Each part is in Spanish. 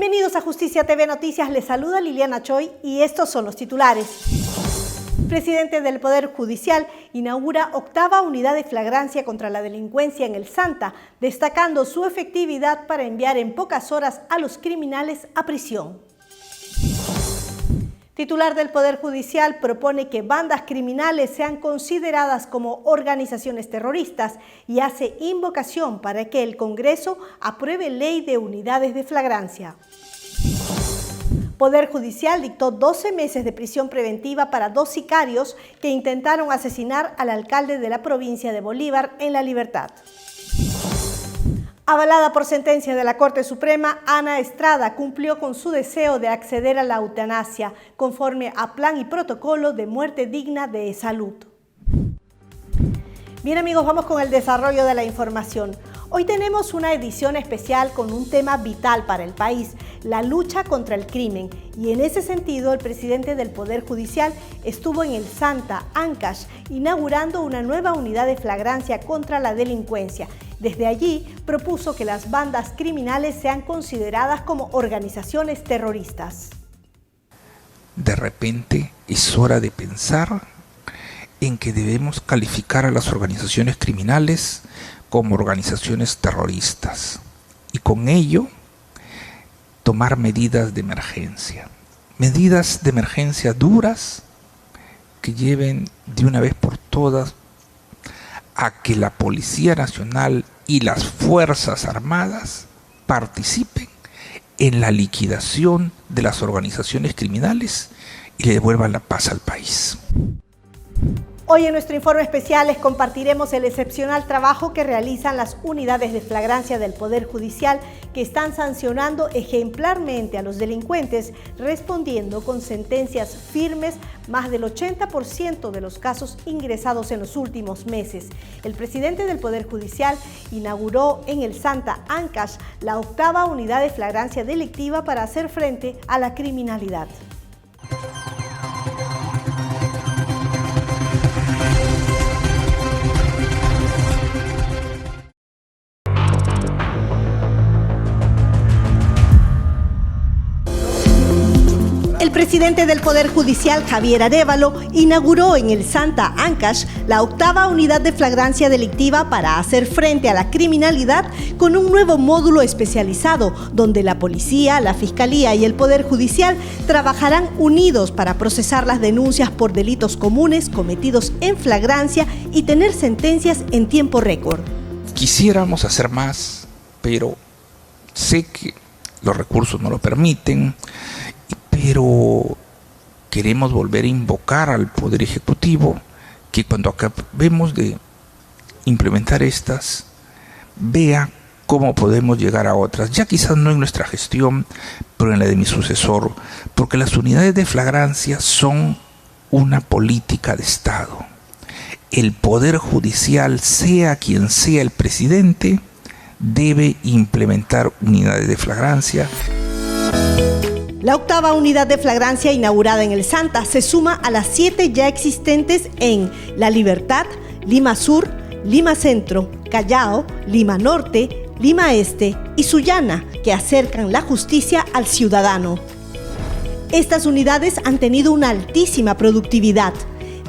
Bienvenidos a Justicia TV Noticias, les saluda Liliana Choi y estos son los titulares. El presidente del Poder Judicial inaugura octava unidad de flagrancia contra la delincuencia en el Santa, destacando su efectividad para enviar en pocas horas a los criminales a prisión. Titular del Poder Judicial propone que bandas criminales sean consideradas como organizaciones terroristas y hace invocación para que el Congreso apruebe ley de unidades de flagrancia. Poder Judicial dictó 12 meses de prisión preventiva para 2 sicarios que intentaron asesinar al alcalde de la provincia de Bolívar en La Libertad. Avalada por sentencia de la Corte Suprema, Ana Estrada cumplió con su deseo de acceder a la eutanasia, conforme a plan y protocolo de muerte digna de salud. Bien amigos, vamos con el desarrollo de la información. Hoy tenemos una edición especial con un tema vital para el país, la lucha contra el crimen. Y en ese sentido, el presidente del Poder Judicial estuvo en el Santa, Ancash, inaugurando una nueva unidad de flagrancia contra la delincuencia. Desde allí, propuso que las bandas criminales sean consideradas como organizaciones terroristas. De repente, es hora de pensar en que debemos calificar a las organizaciones criminales como organizaciones terroristas y con ello tomar medidas de emergencia duras que lleven de una vez por todas a que la Policía Nacional y las Fuerzas Armadas participen en la liquidación de las organizaciones criminales y le devuelvan la paz al país. Hoy en nuestro informe especial les compartiremos el excepcional trabajo que realizan las unidades de flagrancia del Poder Judicial que están sancionando ejemplarmente a los delincuentes, respondiendo con sentencias firmes más del 80% de los casos ingresados en los últimos meses. El presidente del Poder Judicial inauguró en el Santa Ancash la octava unidad de flagrancia delictiva para hacer frente a la criminalidad. El presidente del Poder Judicial, Javier Arévalo, inauguró en el Santa Ancash la octava unidad de flagrancia delictiva para hacer frente a la criminalidad con un nuevo módulo especializado donde la policía, la fiscalía y el Poder Judicial trabajarán unidos para procesar las denuncias por delitos comunes cometidos en flagrancia y tener sentencias en tiempo récord. Quisiéramos hacer más, pero sé que los recursos no lo permiten. Pero queremos volver a invocar al Poder Ejecutivo que cuando acabemos de implementar estas, vea cómo podemos llegar a otras, ya quizás no en nuestra gestión, pero en la de mi sucesor, porque las unidades de flagrancia son una política de Estado. El Poder Judicial, sea quien sea el presidente, debe implementar unidades de flagrancia. La octava unidad de flagrancia inaugurada en el Santa se suma a las 7 ya existentes en La Libertad, Lima Sur, Lima Centro, Callao, Lima Norte, Lima Este y Sullana, que acercan la justicia al ciudadano. Estas unidades han tenido una altísima productividad.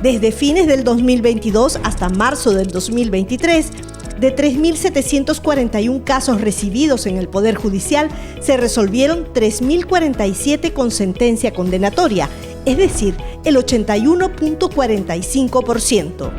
Desde fines del 2022 hasta marzo del 2023, de 3.741 casos recibidos en el Poder Judicial, se resolvieron 3.047 con sentencia condenatoria, es decir, el 81.45%.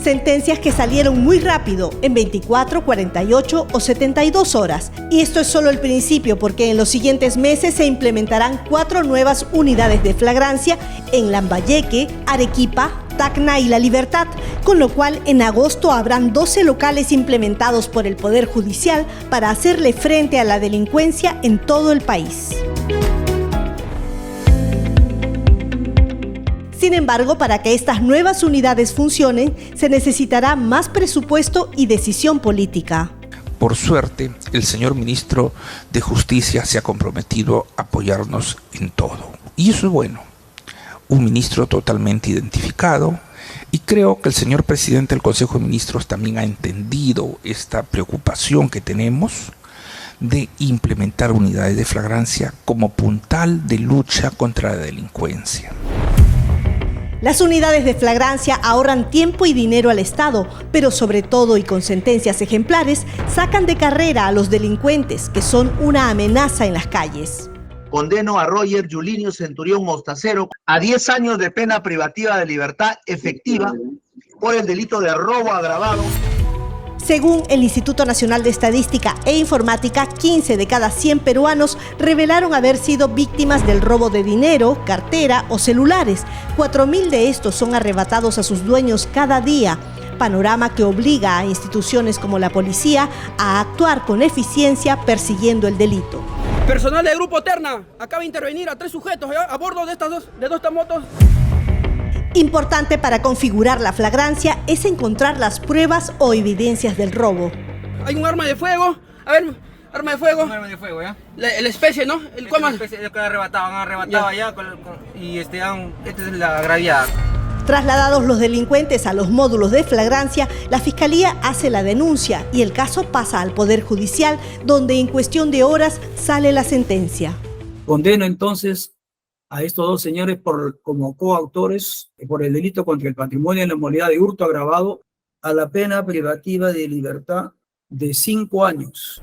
Sentencias que salieron muy rápido, en 24, 48 o 72 horas. Y esto es solo el principio, porque en los siguientes meses se implementarán 4 nuevas unidades de flagrancia en Lambayeque, Arequipa, Tacna y La Libertad, con lo cual en agosto habrán 12 locales implementados por el Poder Judicial para hacerle frente a la delincuencia en todo el país. Sin embargo, para que estas nuevas unidades funcionen, se necesitará más presupuesto y decisión política. Por suerte, el señor ministro de Justicia se ha comprometido a apoyarnos en todo. Y eso es bueno. Un ministro totalmente identificado, y creo que el señor presidente del Consejo de Ministros también ha entendido esta preocupación que tenemos de implementar unidades de flagrancia como puntal de lucha contra la delincuencia. Las unidades de flagrancia ahorran tiempo y dinero al Estado, pero sobre todo y con sentencias ejemplares, sacan de carrera a los delincuentes, que son una amenaza en las calles. Condeno a Roger Yulinio Centurión Mostacero a 10 años de pena privativa de libertad efectiva por el delito de robo agravado. Según el Instituto Nacional de Estadística e Informática, 15 de cada 100 peruanos revelaron haber sido víctimas del robo de dinero, cartera o celulares. 4.000 de estos son arrebatados a sus dueños cada día. Panorama que obliga a instituciones como la policía a actuar con eficiencia persiguiendo el delito. Personal del Grupo Terna acaba de intervenir a 3 sujetos a bordo de estas motos. Importante para configurar la flagrancia es encontrar las pruebas o evidencias del robo. Hay un arma de fuego. A ver, arma de fuego. Un arma de fuego, ¿ya? La especie, ¿no? El cual más. Han arrebatado ya y esta es la agraviada. Trasladados los delincuentes a los módulos de flagrancia, la Fiscalía hace la denuncia y el caso pasa al Poder Judicial, donde en cuestión de horas sale la sentencia. Condeno entonces a estos dos señores como coautores por el delito contra el patrimonio en la modalidad de hurto agravado a la pena privativa de libertad de 5 años.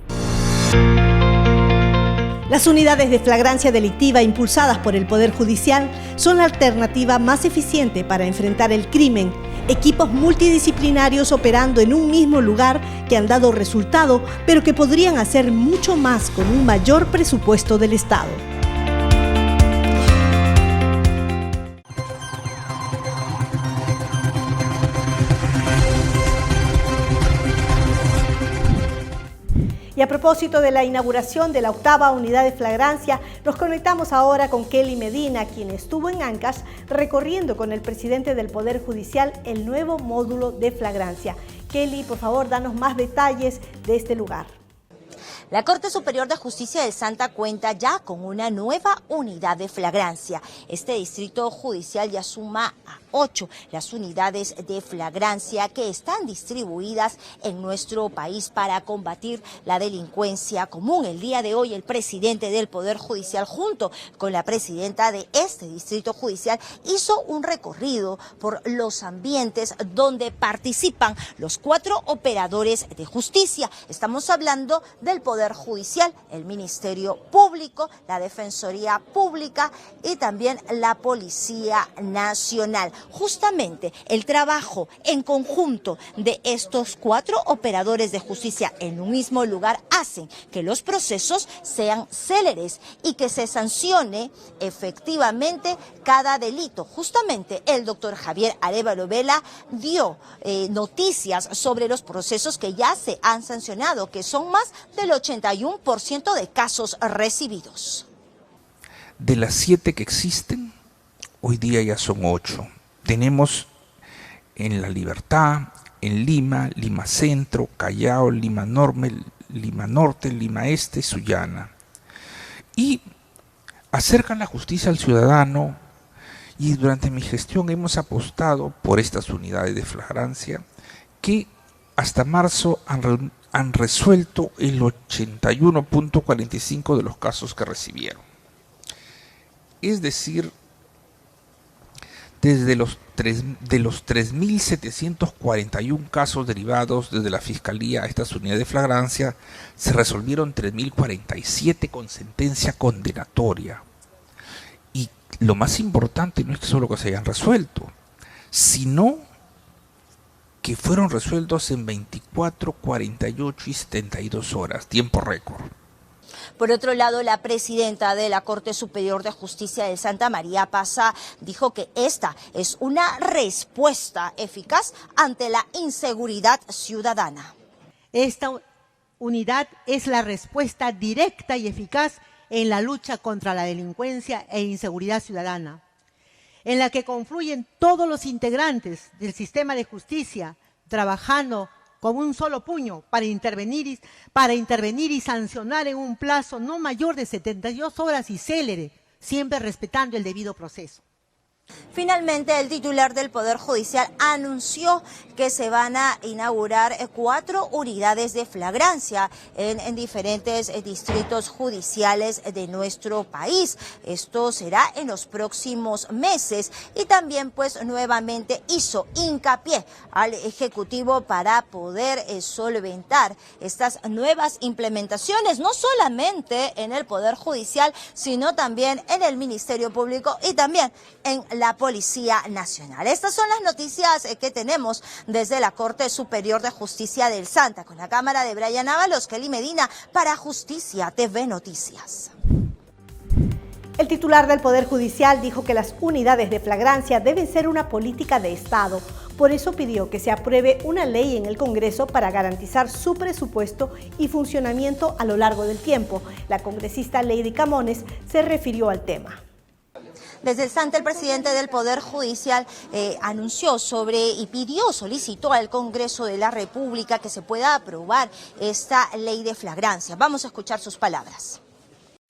Las unidades de flagrancia delictiva impulsadas por el Poder Judicial son la alternativa más eficiente para enfrentar el crimen. Equipos multidisciplinarios operando en un mismo lugar que han dado resultado, pero que podrían hacer mucho más con un mayor presupuesto del Estado. Y a propósito de la inauguración de la 8ª unidad de flagrancia, nos conectamos ahora con Kelly Medina, quien estuvo en Ancash recorriendo con el presidente del Poder Judicial el nuevo módulo de flagrancia. Kelly, por favor, danos más detalles de este lugar. La Corte Superior de Justicia del Santa cuenta ya con una nueva unidad de flagrancia. Este distrito judicial ya suma a 8 las unidades de flagrancia que están distribuidas en nuestro país para combatir la delincuencia común. El día de hoy el presidente del Poder Judicial junto con la presidenta de este distrito judicial hizo un recorrido por los ambientes donde participan los 4 operadores de justicia. Estamos hablando del Poder Judicial, el Ministerio Público, la Defensoría Pública y también la Policía Nacional. Justamente el trabajo en conjunto de estos 4 operadores de justicia en un mismo lugar hacen que los procesos sean céleres y que se sancione efectivamente cada delito. Justamente el doctor Javier Arévalo Vela dio noticias sobre los procesos que ya se han sancionado, que son más del 81% de casos recibidos. De las 7 que existen, hoy día ya son 8. Tenemos en La Libertad, en Lima, Lima Centro, Callao, Lima Norte, Lima Este, Sullana. Y acercan la justicia al ciudadano y durante mi gestión hemos apostado por estas unidades de flagrancia que hasta marzo han resuelto el 81.45% de los casos que recibieron. Es decir, de los 3.741 casos derivados desde la Fiscalía a estas unidades de flagrancia, se resolvieron 3.047 con sentencia condenatoria. Y lo más importante no es que solo que se hayan resuelto, sino que fueron resueltos en 24, 48 y 72 horas, tiempo récord. Por otro lado, la presidenta de la Corte Superior de Justicia de Santa María Pazá dijo que esta es una respuesta eficaz ante la inseguridad ciudadana. Esta unidad es la respuesta directa y eficaz en la lucha contra la delincuencia e inseguridad ciudadana, en la que confluyen todos los integrantes del sistema de justicia trabajando con un solo puño para intervenir y sancionar en un plazo no mayor de 72 horas y célere, siempre respetando el debido proceso. Finalmente, el titular del Poder Judicial anunció que se van a inaugurar 4 unidades de flagrancia en diferentes distritos judiciales de nuestro país. Esto será en los próximos meses y también pues nuevamente hizo hincapié al Ejecutivo para poder solventar estas nuevas implementaciones, no solamente en el Poder Judicial, sino también en el Ministerio Público y también en la Policía Nacional. Estas son las noticias que tenemos desde la Corte Superior de Justicia del Santa. Con la cámara de Brian Ábalos, Kelly Medina, para Justicia TV Noticias. El titular del Poder Judicial dijo que las unidades de flagrancia deben ser una política de Estado. Por eso pidió que se apruebe una ley en el Congreso para garantizar su presupuesto y funcionamiento a lo largo del tiempo. La congresista Lady Camones se refirió al tema. Desde el Santa, el presidente del Poder Judicial anunció solicitó al Congreso de la República que se pueda aprobar esta ley de flagrancia. Vamos a escuchar sus palabras.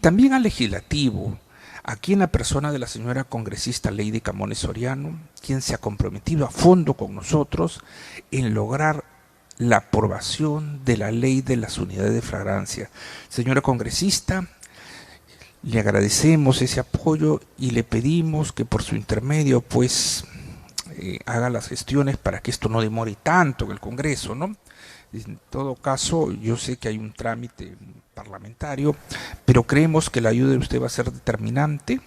También al legislativo, aquí en la persona de la señora congresista Lady Camones Soriano, quien se ha comprometido a fondo con nosotros en lograr la aprobación de la ley de las unidades de flagrancia. Señora congresista, le agradecemos ese apoyo y le pedimos que por su intermedio pues haga las gestiones para que esto no demore tanto en el Congreso, ¿no? En todo caso, yo sé que hay un trámite parlamentario, pero creemos que la ayuda de usted va a ser determinante.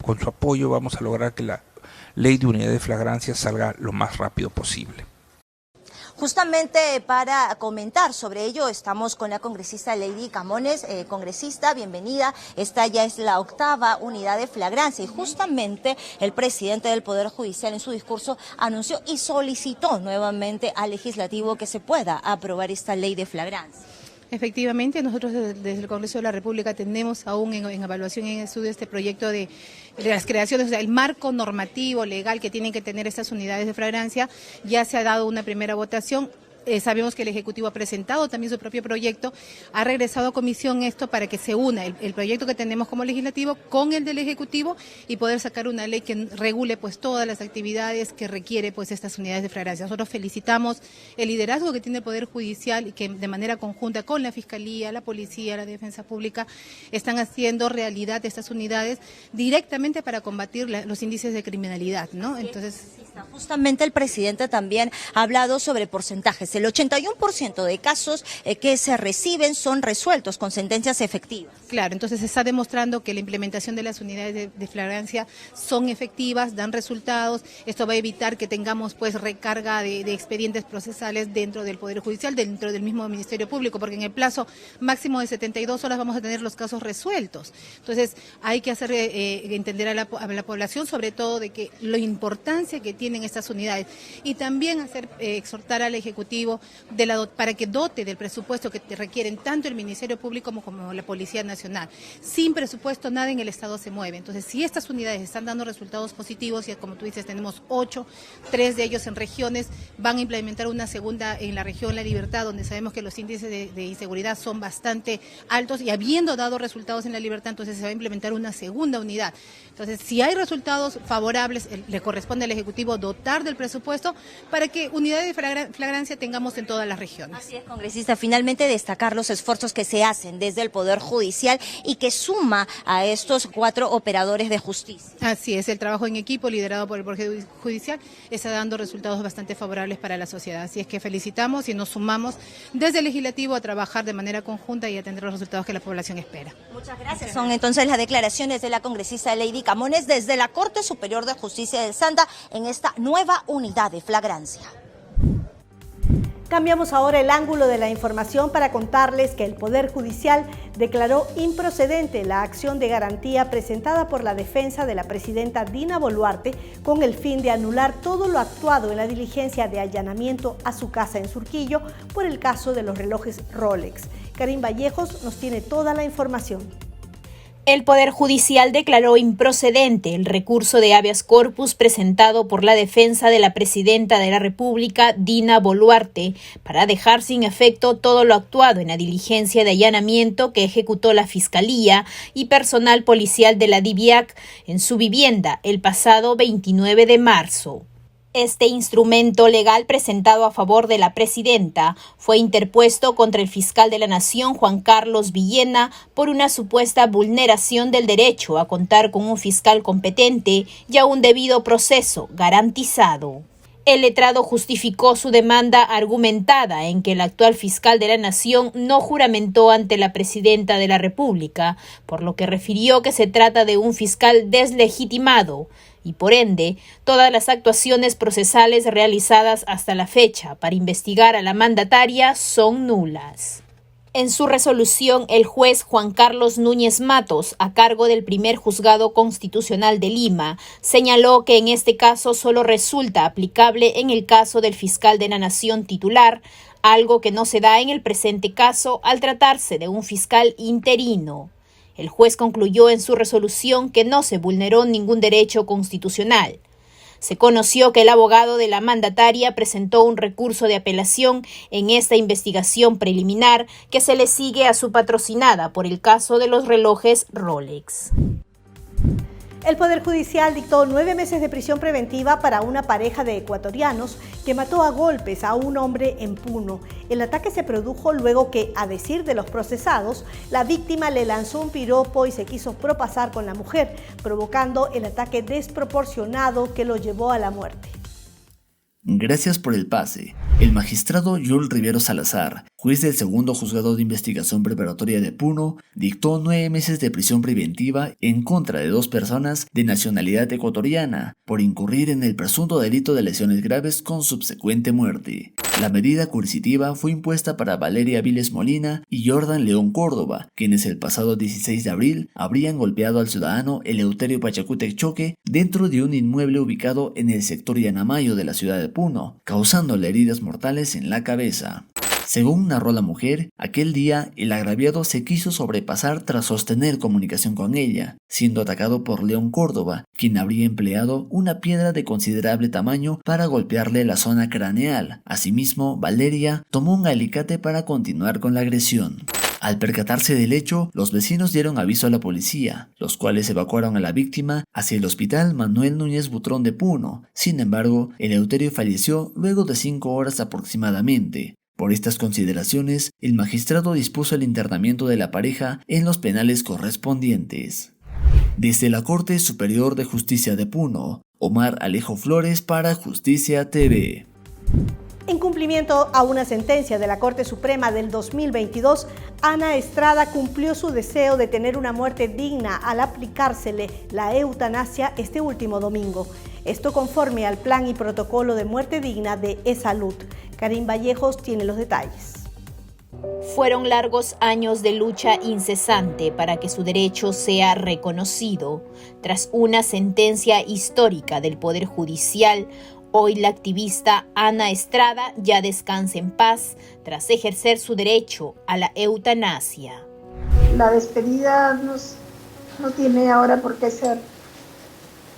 Con su apoyo vamos a lograr que la ley de unidad de flagrancia salga lo más rápido posible. Justamente para comentar sobre ello estamos con la congresista Lady Camones. Congresista, bienvenida. Esta ya es la 8ª unidad de flagrancia y justamente el presidente del Poder Judicial en su discurso anunció y solicitó nuevamente al legislativo que se pueda aprobar esta ley de flagrancia. Efectivamente, nosotros desde el Congreso de la República tenemos aún en evaluación y en estudio este proyecto de las creaciones, o sea, el marco normativo legal que tienen que tener estas unidades de flagrancia. Ya se ha dado una primera votación. Sabemos que el Ejecutivo ha presentado también su propio proyecto, ha regresado a comisión esto para que se una el proyecto que tenemos como legislativo con el del Ejecutivo y poder sacar una ley que regule pues todas las actividades que requiere pues estas unidades de flagrancia. Nosotros felicitamos el liderazgo que tiene el Poder Judicial y que de manera conjunta con la Fiscalía, la Policía, la Defensa Pública están haciendo realidad estas unidades directamente para combatir los índices de criminalidad, ¿no? Entonces, justamente el presidente también ha hablado sobre porcentajes. El 81% de casos que se reciben son resueltos con sentencias efectivas. Claro, entonces se está demostrando que la implementación de las unidades de flagrancia son efectivas, dan resultados. Esto va a evitar que tengamos pues recarga de expedientes procesales dentro del Poder Judicial, dentro del mismo Ministerio Público, porque en el plazo máximo de 72 horas vamos a tener los casos resueltos. Entonces hay que hacer entender a la población sobre todo de que la importancia que tienen estas unidades y también exhortar al Ejecutivo para que dote del presupuesto que requieren tanto el Ministerio Público como la Policía Nacional. Sin presupuesto nada en el Estado se mueve. Entonces, si estas unidades están dando resultados positivos, y como tú dices, tenemos 8, 3 de ellos en regiones, van a implementar una segunda en la región La Libertad, donde sabemos que los índices de inseguridad son bastante altos y habiendo dado resultados en La Libertad, entonces se va a implementar una segunda unidad. Entonces, si hay resultados favorables, le corresponde al Ejecutivo dotar del presupuesto para que unidades de flagrancia tengamos en todas las regiones. Así es, congresista. Finalmente, destacar los esfuerzos que se hacen desde el Poder Judicial y que suma a estos 4 operadores de justicia. Así es, el trabajo en equipo liderado por el Poder Judicial está dando resultados bastante favorables para la sociedad. Así es que felicitamos y nos sumamos desde el Legislativo a trabajar de manera conjunta y atender los resultados que la población espera. Muchas gracias. Son entonces las declaraciones de la congresista Lady Camones desde la Corte Superior de Justicia del Santa en esta nueva unidad de flagrancia. Cambiamos ahora el ángulo de la información para contarles que el Poder Judicial declaró improcedente la acción de garantía presentada por la defensa de la presidenta Dina Boluarte con el fin de anular todo lo actuado en la diligencia de allanamiento a su casa en Surquillo por el caso de los relojes Rolex. Karim Vallejos nos tiene toda la información. El Poder Judicial declaró improcedente el recurso de habeas corpus presentado por la defensa de la presidenta de la República, Dina Boluarte, para dejar sin efecto todo lo actuado en la diligencia de allanamiento que ejecutó la Fiscalía y personal policial de la DIVIAC en su vivienda el pasado 29 de marzo. Este instrumento legal presentado a favor de la presidenta fue interpuesto contra el fiscal de la Nación, Juan Carlos Villena, por una supuesta vulneración del derecho a contar con un fiscal competente y a un debido proceso garantizado. El letrado justificó su demanda argumentada en que el actual fiscal de la Nación no juramentó ante la presidenta de la República, por lo que refirió que se trata de un fiscal deslegitimado y, por ende, todas las actuaciones procesales realizadas hasta la fecha para investigar a la mandataria son nulas. En su resolución, el juez Juan Carlos Núñez Matos, a cargo del primer juzgado constitucional de Lima, señaló que en este caso solo resulta aplicable en el caso del fiscal de la Nación titular, algo que no se da en el presente caso al tratarse de un fiscal interino. El juez concluyó en su resolución que no se vulneró ningún derecho constitucional. Se conoció que el abogado de la mandataria presentó un recurso de apelación en esta investigación preliminar que se le sigue a su patrocinada por el caso de los relojes Rolex. El Poder Judicial dictó 9 meses de prisión preventiva para una pareja de ecuatorianos que mató a golpes a un hombre en Puno. El ataque se produjo luego que, a decir de los procesados, la víctima le lanzó un piropo y se quiso propasar con la mujer, provocando el ataque desproporcionado que lo llevó a la muerte. Gracias por el pase. El magistrado Joel Rivero Salazar, juez del segundo juzgado de investigación preparatoria de Puno, dictó 9 meses de prisión preventiva en contra de 2 personas de nacionalidad ecuatoriana por incurrir en el presunto delito de lesiones graves con subsecuente muerte. La medida coercitiva fue impuesta para Valeria Viles Molina y Jordan León Córdoba, quienes el pasado 16 de abril habrían golpeado al ciudadano Eleuterio Pachacútec Choque dentro de un inmueble ubicado en el sector Yanamayo de la ciudad de Puno, causándole heridas mortales en la cabeza. Según narró la mujer, aquel día el agraviado se quiso sobrepasar tras sostener comunicación con ella, siendo atacado por León Córdoba, quien habría empleado una piedra de considerable tamaño para golpearle la zona craneal. Asimismo, Valeria tomó un alicate para continuar con la agresión. Al percatarse del hecho, los vecinos dieron aviso a la policía, los cuales evacuaron a la víctima hacia el hospital Manuel Núñez Butrón de Puno. Sin embargo, Eleuterio falleció luego de 5 horas aproximadamente. Por estas consideraciones, el magistrado dispuso el internamiento de la pareja en los penales correspondientes. Desde la Corte Superior de Justicia de Puno, Omar Alejo Flores para Justicia TV. En cumplimiento a una sentencia de la Corte Suprema del 2022, Ana Estrada cumplió su deseo de tener una muerte digna al aplicársele la eutanasia este último domingo. Esto conforme al plan y protocolo de muerte digna de eSalud. Karim Vallejos tiene los detalles. Fueron largos años de lucha incesante para que su derecho sea reconocido. Tras una sentencia histórica del Poder Judicial, hoy la activista Ana Estrada ya descansa en paz tras ejercer su derecho a la eutanasia. La despedida no tiene ahora por qué ser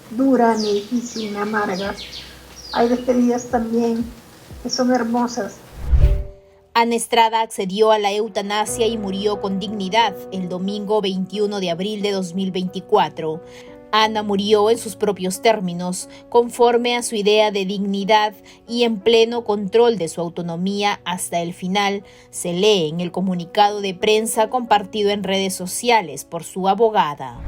dura, ni difícil, ni amarga. Hay despedidas también que son hermosas. Ana Estrada accedió a la eutanasia y murió con dignidad el domingo 21 de abril de 2024. Ana murió en sus propios términos, conforme a su idea de dignidad y en pleno control de su autonomía hasta el final, se lee en el comunicado de prensa compartido en redes sociales por su abogada,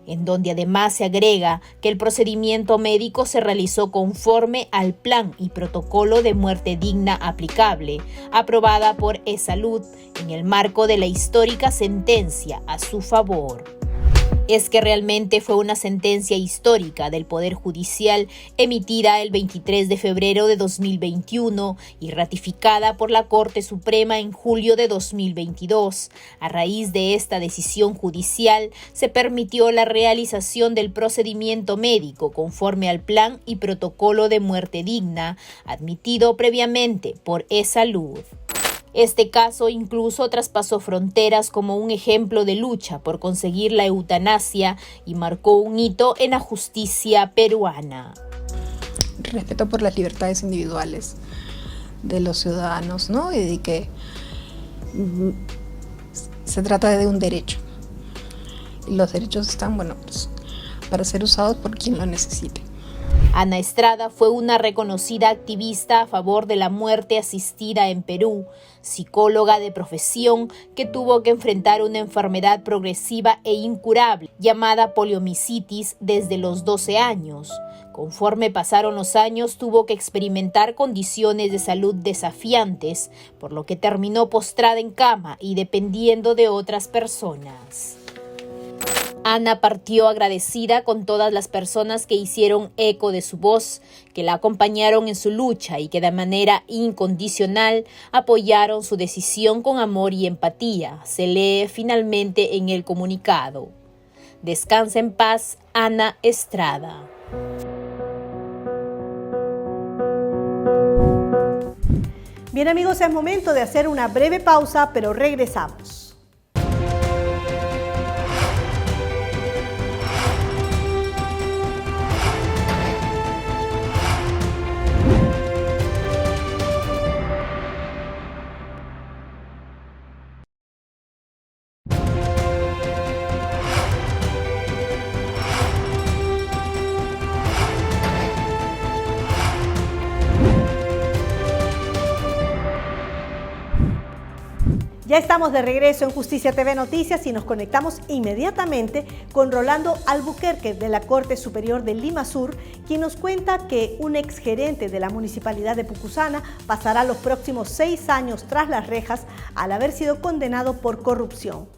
en donde además se agrega que el procedimiento médico se realizó conforme al plan y protocolo de muerte digna aplicable, aprobada por eSalud en el marco de la histórica sentencia a su favor. Es que realmente fue una sentencia histórica del Poder Judicial emitida el 23 de febrero de 2021 y ratificada por la Corte Suprema en julio de 2022. A raíz de esta decisión judicial, se permitió la realización del procedimiento médico conforme al plan y protocolo de muerte digna, admitido previamente por eSalud. Este caso incluso traspasó fronteras como un ejemplo de lucha por conseguir la eutanasia y marcó un hito en la justicia peruana. Respeto por las libertades individuales de los ciudadanos, ¿no? Y de que se trata de un derecho. Y los derechos están, para ser usados por quien lo necesite. Ana Estrada fue una reconocida activista a favor de la muerte asistida en Perú, psicóloga de profesión que tuvo que enfrentar una enfermedad progresiva e incurable llamada poliomielitis desde los 12 años. Conforme pasaron los años, tuvo que experimentar condiciones de salud desafiantes, por lo que terminó postrada en cama y dependiendo de otras personas. Ana partió agradecida con todas las personas que hicieron eco de su voz, que la acompañaron en su lucha y que de manera incondicional apoyaron su decisión con amor y empatía, se lee finalmente en el comunicado. Descansa en paz, Ana Estrada. Bien amigos, es momento de hacer una breve pausa, pero regresamos. Ya estamos de regreso en Justicia TV Noticias y nos conectamos inmediatamente con Rolando Albuquerque de la Corte Superior de Lima Sur, quien nos cuenta que un exgerente de la Municipalidad de Pucusana pasará los próximos 6 años tras las rejas al haber sido condenado por corrupción.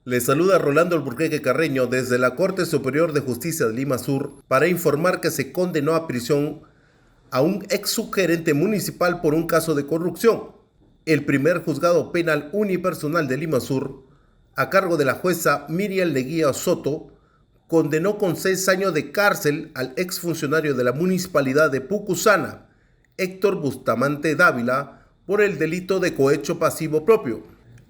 Les saluda Rolando Albuquerque Carreño desde la Corte Superior de Justicia de Lima Sur para informar que se condenó a prisión a un ex subgerente municipal por un caso de corrupción. El primer juzgado penal unipersonal de Lima Sur, a cargo de la jueza Miriam Leguía Soto, condenó con 6 años de cárcel al exfuncionario de la Municipalidad de Pucusana, Héctor Bustamante Dávila, por el delito de cohecho pasivo propio.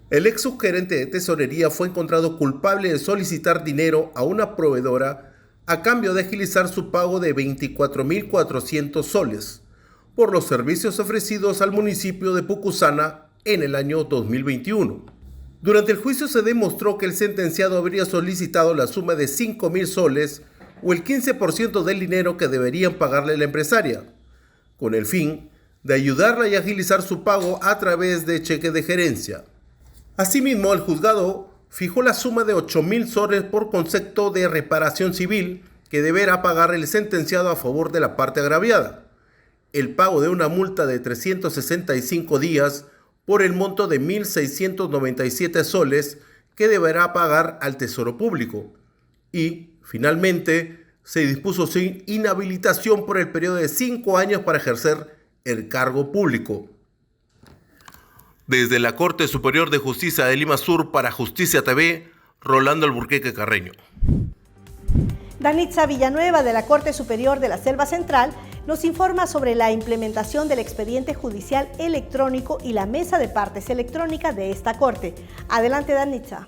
El ex subgerente de tesorería fue encontrado culpable de solicitar dinero a una proveedora a cambio de agilizar su pago de 24.400 soles. Por los servicios ofrecidos al municipio de Pucusana en el año 2021. Durante el juicio se demostró que el sentenciado habría solicitado la suma de 5.000 soles o el 15% del dinero que deberían pagarle la empresaria, con el fin de ayudarla y agilizar su pago a través de cheque de gerencia. Asimismo, el juzgado fijó la suma de 8.000 soles por concepto de reparación civil que deberá pagar el sentenciado a favor de la parte agraviada, el pago de una multa de 365 días por el monto de 1.697 soles que deberá pagar al Tesoro Público. Y, finalmente, se dispuso su inhabilitación por el periodo de 5 años para ejercer el cargo público. Desde la Corte Superior de Justicia de Lima Sur para Justicia TV, Rolando Albuquerque Carreño. Danitza Villanueva de la Corte Superior de la Selva Central nos informa sobre la implementación del expediente judicial electrónico y la mesa de partes electrónica de esta Corte. Adelante, Danitza.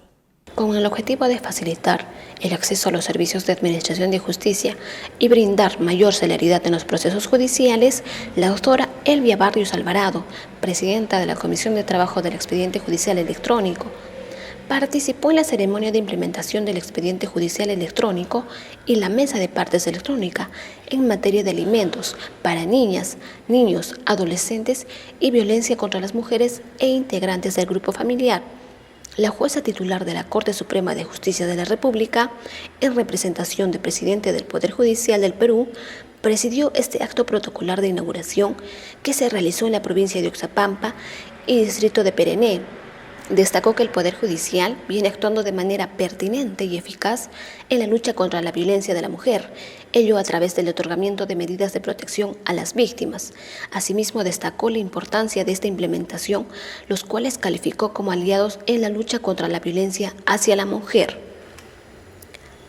Con el objetivo de facilitar el acceso a los servicios de administración de justicia y brindar mayor celeridad en los procesos judiciales, la doctora Elvia Barrios Alvarado, presidenta de la Comisión de Trabajo del Expediente Judicial Electrónico, participó en la ceremonia de implementación del expediente judicial electrónico y la mesa de partes electrónica en materia de alimentos para niñas, niños, adolescentes y violencia contra las mujeres e integrantes del grupo familiar. La jueza titular de la Corte Suprema de Justicia de la República, en representación del presidente del Poder Judicial del Perú, presidió este acto protocolar de inauguración que se realizó en la provincia de Oxapampa y distrito de Perené. Destacó que el Poder Judicial viene actuando de manera pertinente y eficaz en la lucha contra la violencia de la mujer, ello a través del otorgamiento de medidas de protección a las víctimas. Asimismo, destacó la importancia de esta implementación, los cuales calificó como aliados en la lucha contra la violencia hacia la mujer.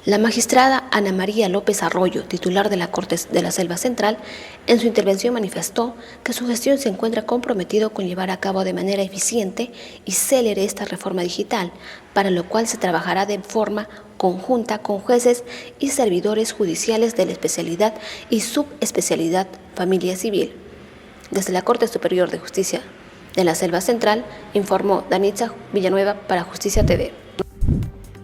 La magistrada Ana María López Arroyo, titular de la Corte de la Selva Central, en su intervención manifestó que su gestión se encuentra comprometido con llevar a cabo de manera eficiente y célere esta reforma digital, para lo cual se trabajará de forma conjunta con jueces y servidores judiciales de la especialidad y subespecialidad familia civil. Desde la Corte Superior de Justicia de la Selva Central, informó Danitza Villanueva para Justicia TV.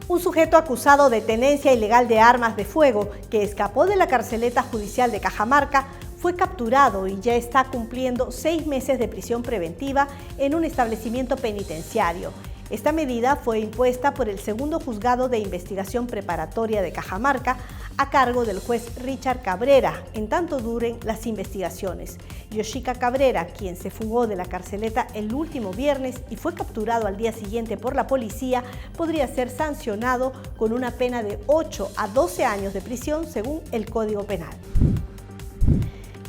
Un sujeto acusado de tenencia ilegal de armas de fuego que escapó de la carceleta judicial de Cajamarca fue capturado y ya está cumpliendo 6 meses de prisión preventiva en un establecimiento penitenciario. Esta medida fue impuesta por el segundo juzgado de investigación preparatoria de Cajamarca a cargo del juez Richard Cabrera, en tanto duren las investigaciones. Yoshika Cabrera, quien se fugó de la carceleta el último viernes y fue capturado al día siguiente por la policía, podría ser sancionado con una pena de 8 a 12 años de prisión según el Código Penal.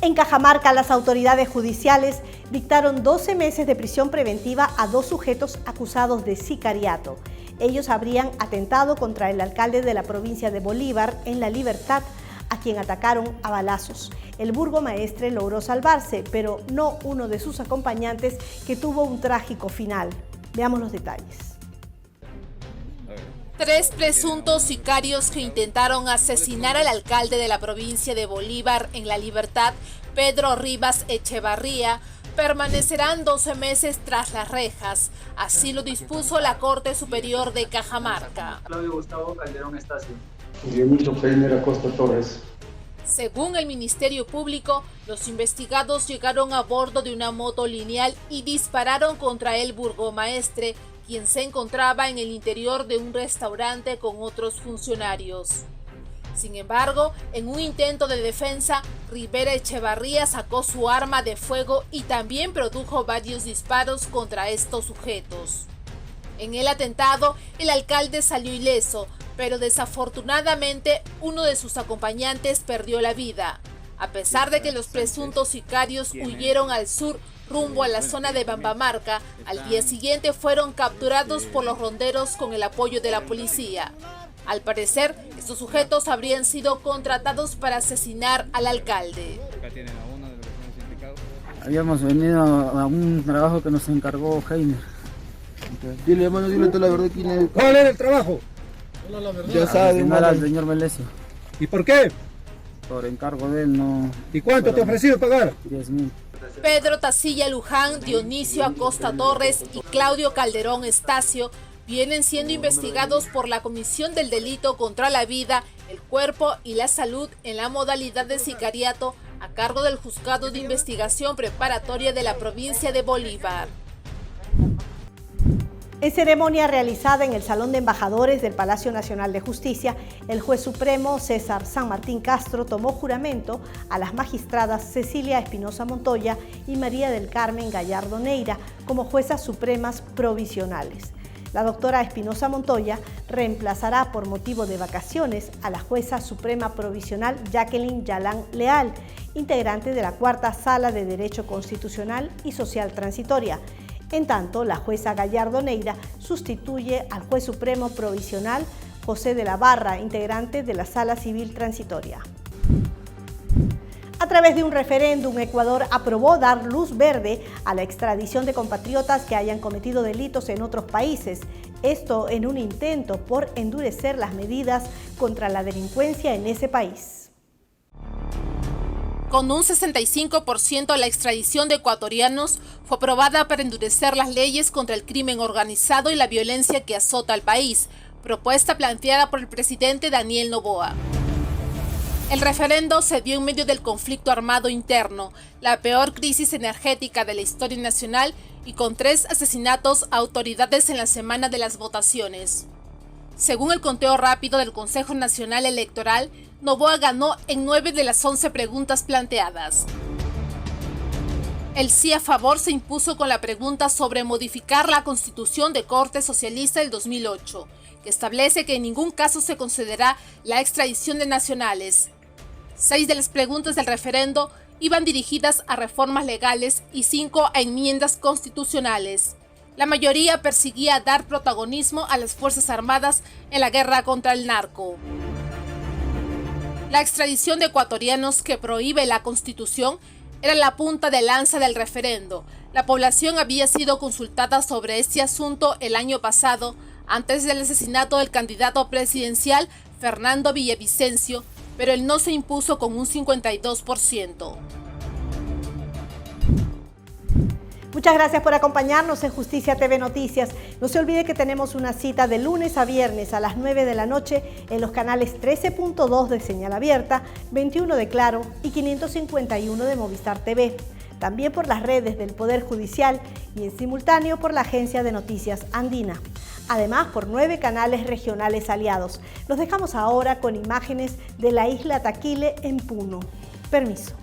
En Cajamarca, las autoridades judiciales dictaron 12 meses de prisión preventiva a 2 sujetos acusados de sicariato. Ellos habrían atentado contra el alcalde de la provincia de Bolívar, en La Libertad, a quien atacaron a balazos. El burgomaestre logró salvarse, pero no uno de sus acompañantes, que tuvo un trágico final. Veamos los detalles. 3 presuntos sicarios que intentaron asesinar al alcalde de la provincia de Bolívar en La Libertad, Pedro Rivas Echevarría, permanecerán 12 meses tras las rejas. Así lo dispuso la Corte Superior de Cajamarca. Claudio Gustavo Calderón Estacio. Dionisio Peña Acosta Torres. Según el Ministerio Público, los investigados llegaron a bordo de una moto lineal y dispararon contra el burgomaestre, quien se encontraba en el interior de un restaurante con otros funcionarios. Sin embargo, en un intento de defensa, Rivera Echevarría sacó su arma de fuego y también produjo varios disparos contra estos sujetos. En el atentado, el alcalde salió ileso, pero desafortunadamente uno de sus acompañantes perdió la vida. A pesar de que los presuntos sicarios huyeron al sur rumbo a la zona de Bambamarca, al día siguiente fueron capturados por los ronderos con el apoyo de la policía. Al parecer, estos sujetos habrían sido contratados para asesinar al alcalde. Habíamos venido a un trabajo que nos encargó Heiner. Dile, hermano, dile toda la verdad quién es. ¿Cuál era el trabajo? Ya sabe, hermano. Al señor Melesio. ¿Y por qué? Por encargo de él, no. ¿Y cuánto te ha ofrecido pagar? 10.000. Pedro Tacilla Luján, Dionisio Acosta Torres y Claudio Calderón Estacio vienen siendo investigados por la comisión del delito contra la vida, el cuerpo y la salud en la modalidad de sicariato a cargo del Juzgado de Investigación Preparatoria de la provincia de Bolívar. En ceremonia realizada en el Salón de Embajadores del Palacio Nacional de Justicia, el juez supremo César San Martín Castro tomó juramento a las magistradas Cecilia Espinosa Montoya y María del Carmen Gallardo Neira como juezas supremas provisionales. La doctora Espinosa Montoya reemplazará por motivo de vacaciones a la jueza suprema provisional Jacqueline Yalán Leal, integrante de la Cuarta Sala de Derecho Constitucional y Social Transitoria. En tanto, la jueza Gallardo Neira sustituye al juez supremo provisional José de la Barra, integrante de la Sala Civil Transitoria. A través de un referéndum, Ecuador aprobó dar luz verde a la extradición de compatriotas que hayan cometido delitos en otros países. Esto en un intento por endurecer las medidas contra la delincuencia en ese país. Con un 65%, la extradición de ecuatorianos fue aprobada para endurecer las leyes contra el crimen organizado y la violencia que azota al país, propuesta planteada por el presidente Daniel Noboa. El referendo se dio en medio del conflicto armado interno, la peor crisis energética de la historia nacional y con 3 asesinatos a autoridades en la semana de las votaciones. Según el conteo rápido del Consejo Nacional Electoral, Noboa ganó en 9 de las 11 preguntas planteadas. El sí a favor se impuso con la pregunta sobre modificar la Constitución de Corte Socialista del 2008, que establece que en ningún caso se concederá la extradición de nacionales. 6 de las preguntas del referendo iban dirigidas a reformas legales y 5 a enmiendas constitucionales. La mayoría perseguía dar protagonismo a las Fuerzas Armadas en la guerra contra el narco. La extradición de ecuatorianos que prohíbe la Constitución era la punta de lanza del referendo. La población había sido consultada sobre este asunto el año pasado, antes del asesinato del candidato presidencial Fernando Villavicencio, pero él no se impuso con un 52%. Muchas gracias por acompañarnos en Justicia TV Noticias. No se olvide que tenemos una cita de lunes a viernes a las 9 de la noche en los canales 13.2 de Señal Abierta, 21 de Claro y 551 de Movistar TV. También por las redes del Poder Judicial y en simultáneo por la Agencia de Noticias Andina. Además, por 9 canales regionales aliados. Los dejamos ahora con imágenes de la isla Taquile en Puno. Permiso.